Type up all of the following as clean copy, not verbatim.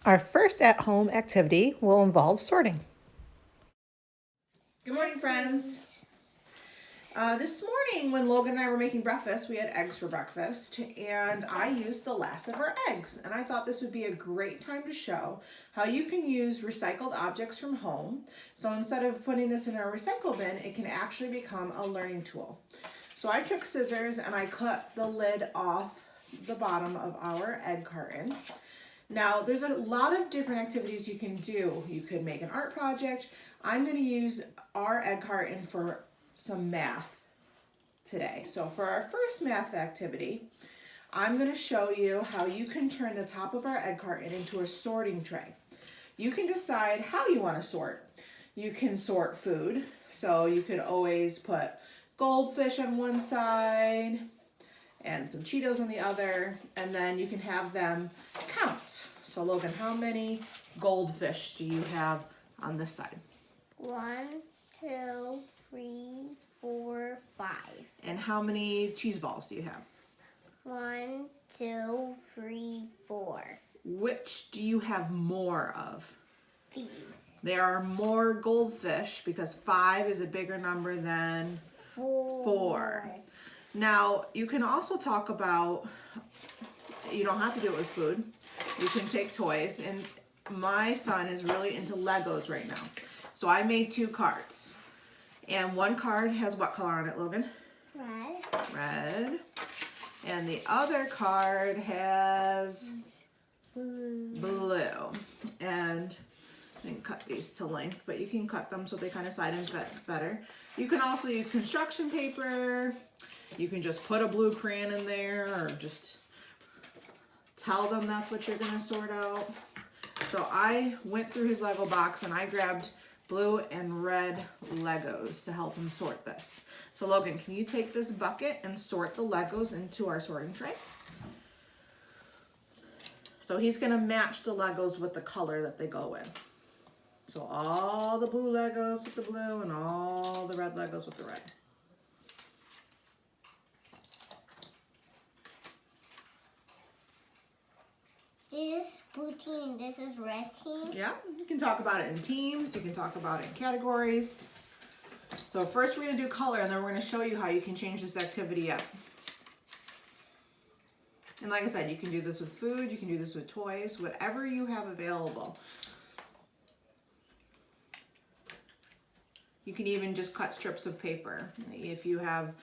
Our first at-home activity will involve sorting. Good morning, friends. This morning when Logan and I were making breakfast, we had eggs for breakfast, and I used the last of our eggs. And I thought this would be a great time to show how you can use recycled objects from home. So instead of putting this in our recycle bin, it can actually become a learning tool. So I took scissors and I cut the lid off the bottom of our egg carton. Now, there's a lot of different activities you can do. You could make an art project. I'm going to use our egg carton for some math today. So for our first math activity, I'm going to show you how you can turn the top of our egg carton into a sorting tray. You can decide how you want to sort. You can sort food, so you could always put goldfish on one side and some Cheetos on the other, and then you can have them count. So Logan, how many goldfish do you have on this side? 1, 2, 3, 4, 5. And how many cheese balls do you have? 1, 2, 3, 4. Which do you have more of? These. There are more goldfish because 5 is a bigger number than 4. Now, you can also talk about, you don't have to do it with food. You can take toys, and my son is really into Legos right now. So I made 2 cards. And one card has what color on it, Logan? Red. Red. And the other card has blue. And I didn't cut these to length, but you can cut them so they kind of side and better. You can also use construction paper. You can just put a blue crayon in there, or just tell them that's what you're gonna sort out. So I went through his Lego box and I grabbed blue and red Legos to help him sort this. So Logan, can you take this bucket and sort the Legos into our sorting tray? So he's gonna match the Legos with the color that they go in. So all the blue Legos with the blue and all the red Legos with the red. This is blue team, this is red team. Yeah, you can talk about it in teams, you can talk about it in categories. So first we're gonna do color, and then we're gonna show you how you can change this activity up. And like I said, you can do this with food, you can do this with toys, whatever you have available. You can even just cut strips of paper. If you have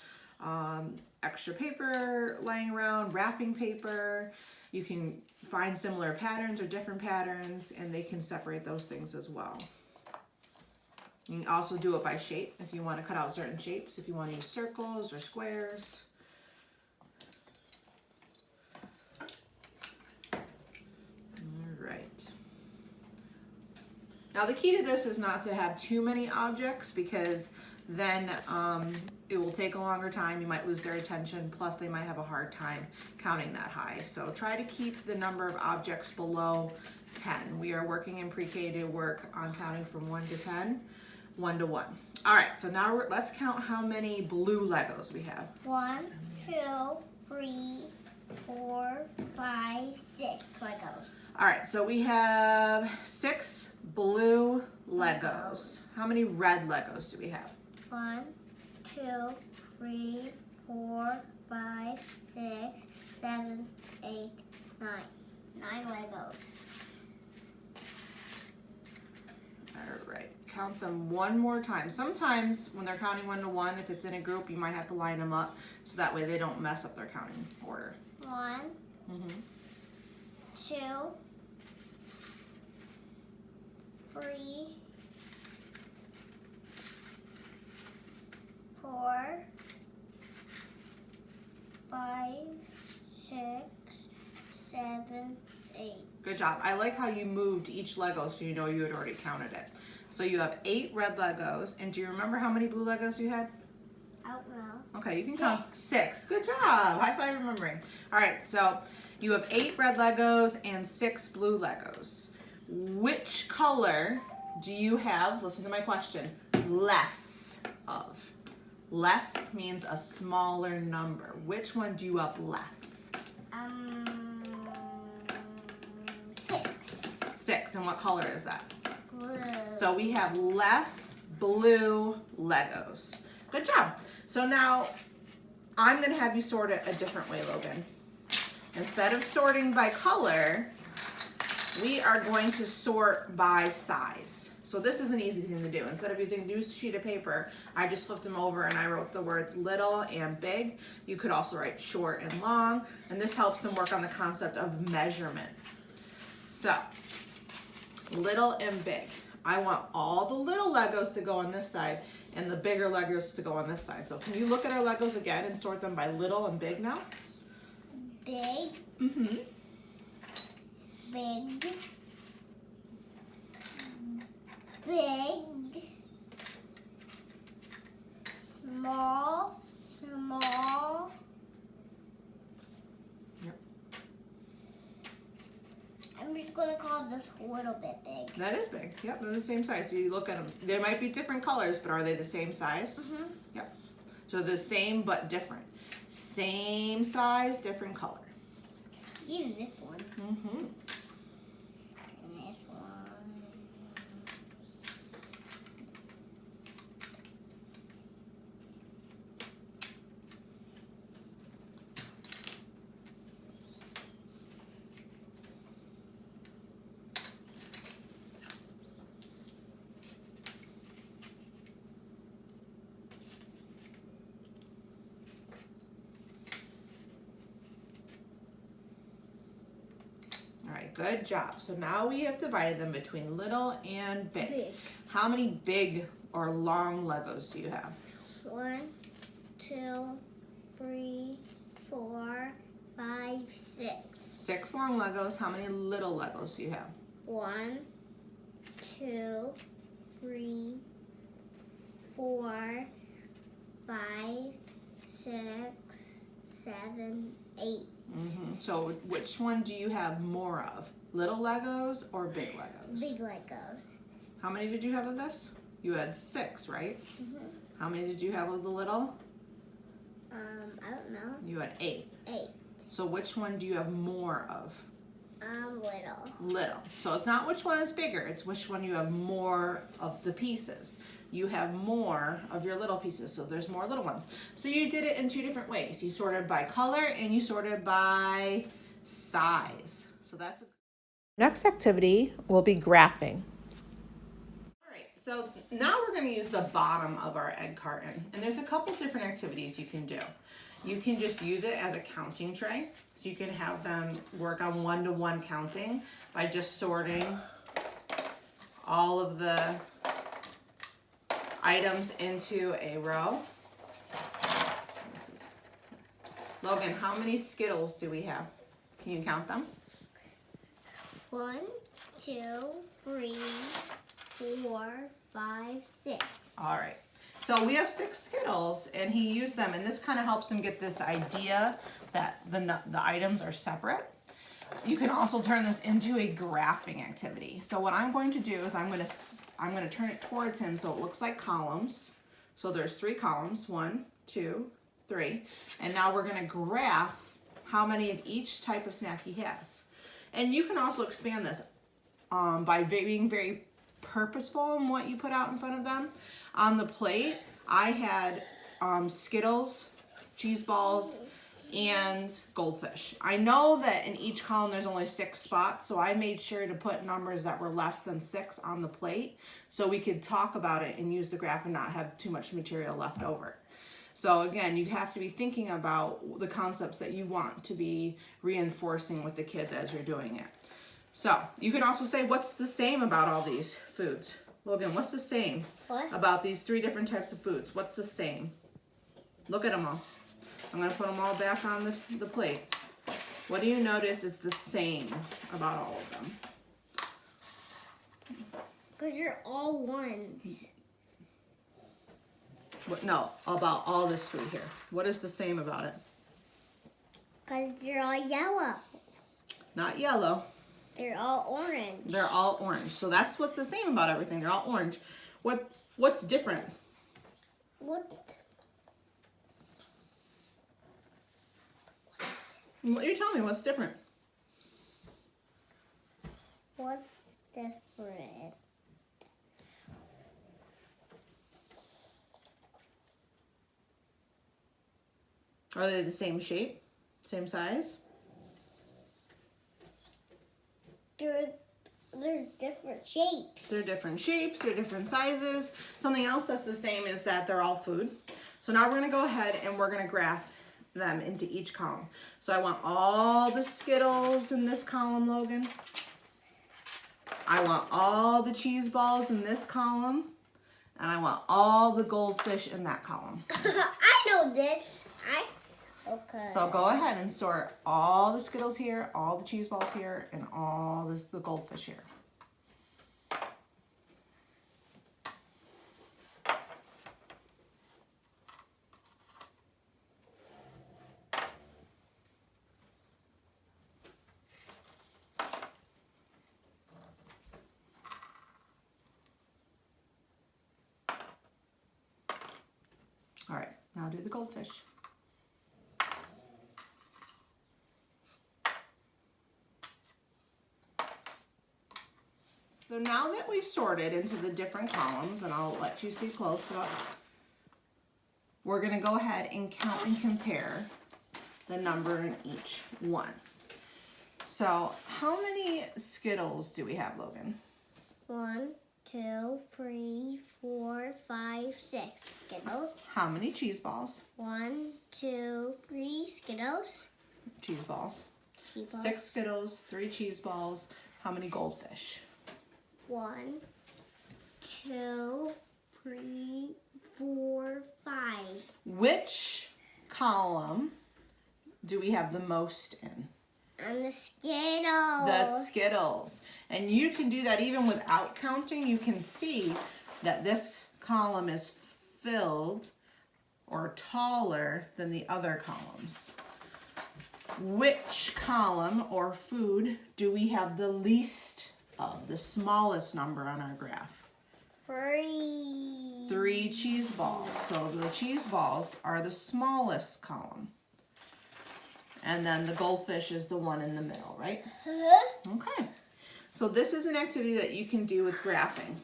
extra paper laying around, wrapping paper, you can find similar patterns or different patterns, and they can separate those things as well. You can also do it by shape if you want to cut out certain shapes, if you want to use circles or squares. All right. Now the key to this is not to have too many objects, because then it will take a longer time. You might lose their attention, plus they might have a hard time counting that high. So try to keep the number of objects below 10. We are working in pre-K to work on counting from 1 to 10, 1 to 1. All right, so now let's count how many blue Legos we have. 1, 2, 3, 4, 5, 6 Legos. All right, so we have 6 blue Legos. How many red Legos do we have? 1, 2, 3, 4, 5, 6, 7, 8, 9. 9 Legos. All right, count them one more time. Sometimes when they're counting 1 to 1, if it's in a group, you might have to line them up so that way they don't mess up their counting order. 1, 2, 3, 4, 5, 6, 7, 8. Good job. I like how you moved each Lego so you know you had already counted it. So you have 8 red Legos, and do you remember how many blue Legos you had? I don't know. Okay, you can count 6. Good job. High five remembering. All right, so you have 8 red Legos and 6 blue Legos. Which color do you have, listen to my question, less of? Less means a smaller number. Which one do you have less? 6. 6. And what color is that? Blue. So we have less blue Legos. Good job. So now I'm going to have you sort it a different way, Logan. Instead of sorting by color, we are going to sort by size. So this is an easy thing to do. Instead of using a new sheet of paper, I just flipped them over and I wrote the words little and big. You could also write short and long, and this helps them work on the concept of measurement. So, little and big. I want all the little Legos to go on this side and the bigger Legos to go on this side. So can you look at our Legos again and sort them by little and big now? Big. Mm-hmm. Big. Big. Small. Small. Yep. I'm just gonna call this a little bit big. That is big. Yep, they're the same size. So you look at them. They might be different colors, but are they the same size? Mm-hmm. Yep. So the same but different. Same size, different color. Even this one. Mm-hmm. And this one. All right, good job. So now we have divided them between little and big. Big. How many big or long Legos do you have? 1, 2, 3, 4, 5, 6. 6 long Legos. How many little Legos do you have? 1, 2, 3, 4, 5, 6, 7, 8. Mm-hmm. So which one do you have more of? Little Legos or big Legos? Big Legos. How many did you have of this? You had 6, right? Mm-hmm. How many did you have of the little? I don't know. You had 8. 8. So which one do you have more of? Little. Little. So it's not which one is bigger, it's which one you have more of the pieces. You have more of your little pieces, so there's more little ones. So you did it in 2 different ways. You sorted by color and you sorted by size. So that's Next activity will be graphing. all right. So now we're going to use the bottom of our egg carton, and there's a couple different activities you can do. You can just use it as a counting tray, so you can have them work on one-to-one counting by just sorting all of the items into a row. Logan, how many Skittles do we have? Can you count them? 1, 2, 3, 4, 5, 6. All right. So we have 6 Skittles, and he used them, and this kind of helps him get this idea that the items are separate. You can also turn this into a graphing activity. So what I'm going to do is I'm going to turn it towards him so it looks like columns. So there's 3 columns, 1, 2, 3, and now we're going to graph how many of each type of snack he has. And you can also expand this by being very purposeful in what you put out in front of them. On the plate, I had Skittles, cheese balls, and goldfish. I know that in each column there's only 6 spots, so I made sure to put numbers that were less than 6 on the plate so we could talk about it and use the graph and not have too much material left over. So again, you have to be thinking about the concepts that you want to be reinforcing with the kids as you're doing it. So you can also say, what's the same about all these foods? Logan, what's the same about these 3 different types of foods? What's the same? Look at them all. I'm going to put them all back on the plate. What do you notice is the same about all of them? Because you're all ones. What, no, about all this food here. What is the same about it? Because they're all yellow. Not yellow. They're all orange. They're all orange. So that's what's the same about everything. They're all orange. What's different? You tell me what's different. What's different? Are they the same shape? Same size? They're different shapes. They're different shapes, they're different sizes. Something else that's the same is that they're all food. So now we're gonna go ahead and we're gonna graph them into each column. So I want all the Skittles in this column, Logan. I want all the cheese balls in this column. And I want all the goldfish in that column. I know this. Okay. So go ahead and sort all the Skittles here, all the cheese balls here, and all the goldfish here. All right, now do the goldfish. So now that we've sorted into the different columns, and I'll let you see close up, we're gonna go ahead and count and compare the number in each one. So how many Skittles do we have, Logan? 1, 2, 3, 4, 5, 6 Skittles. How many cheese balls? 1, 2, 3 Skittles. Cheese balls. Cheese balls. 6 Skittles, 3 cheese balls. How many goldfish? 1, 2, 3, 4, 5. Which column do we have the most in? And the Skittles. The Skittles. And you can do that even without counting. You can see that this column is filled or taller than the other columns. Which column or food do we have the least of, the smallest number on our graph? 3. 3 cheese balls. So the cheese balls are the smallest column. And then the goldfish is the one in the middle, right? Okay. So this is an activity that you can do with graphing.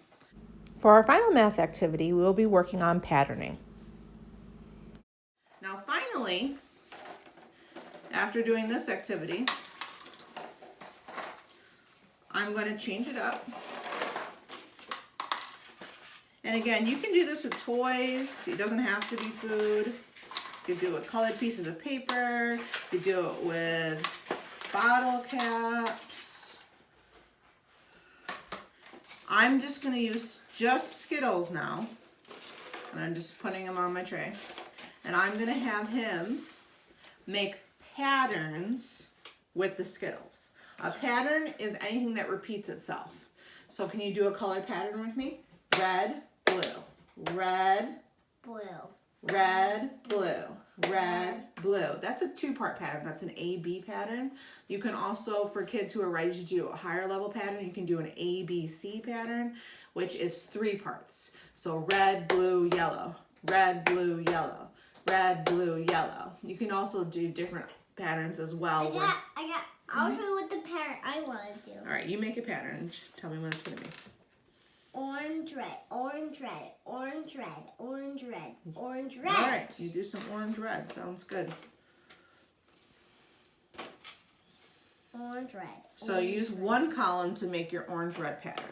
For our final math activity, we will be working on patterning. Now finally, after doing this activity, I'm going to change it up. And again, you can do this with toys. It doesn't have to be food. You can do it with colored pieces of paper. You do it with bottle caps. I'm just going to use just Skittles now. And I'm just putting them on my tray. And I'm going to have him make patterns with the Skittles. A pattern is anything that repeats itself. So can you do a color pattern with me? Red, blue, red, Blue. red, blue, red, blue. That's a 2-part pattern. That's an A-B pattern. You can also, for kids who are ready to do a higher level pattern, you can do an A-B-C pattern, which is 3 parts. So red, blue, yellow, red, blue, yellow, red, blue, yellow. You can also do different patterns as well. I'll show you what the pattern I want to do. All right, you make a pattern. Tell me what it's going to be. Orange, red, orange, red, orange, red, orange, red, orange, red. All right, you do some orange, red. Sounds good. Orange, red. So orange, use red. one column to make your orange, red pattern.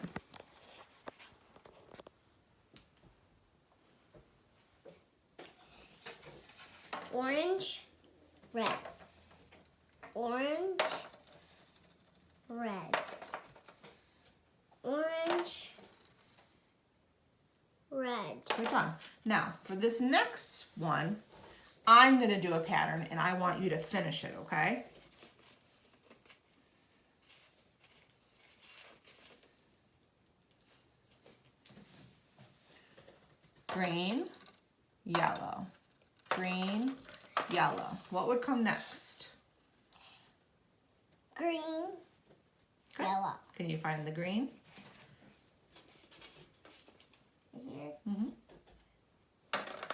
Orange, red. Orange, red. Orange, red. Good job. Now, for this next one, I'm going to do a pattern, and I want you to finish it, okay? Green, yellow, green, yellow. What would come next? Green, Okay. yellow. Can you find the green? Here.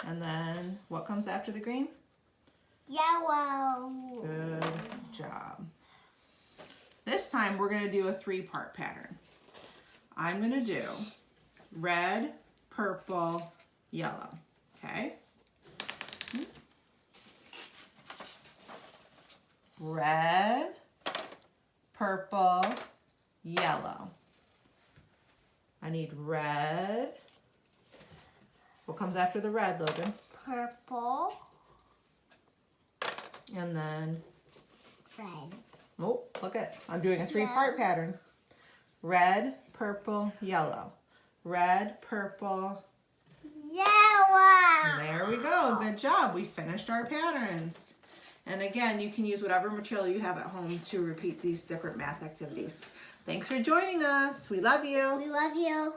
And then what comes after the green? Yellow. Good job. This time we're going to do a 3-part pattern. I'm going to do red, purple, yellow. Okay? Red, purple, yellow. I need red. What comes after the red, Logan? Purple. And then, Red. oh, look at, I'm doing a 3-part pattern. Red, purple, yellow. Red, purple. Yellow. There we go. Good job. We finished our patterns. And again, you can use whatever material you have at home to repeat these different math activities. Thanks for joining us. We love you. We love you.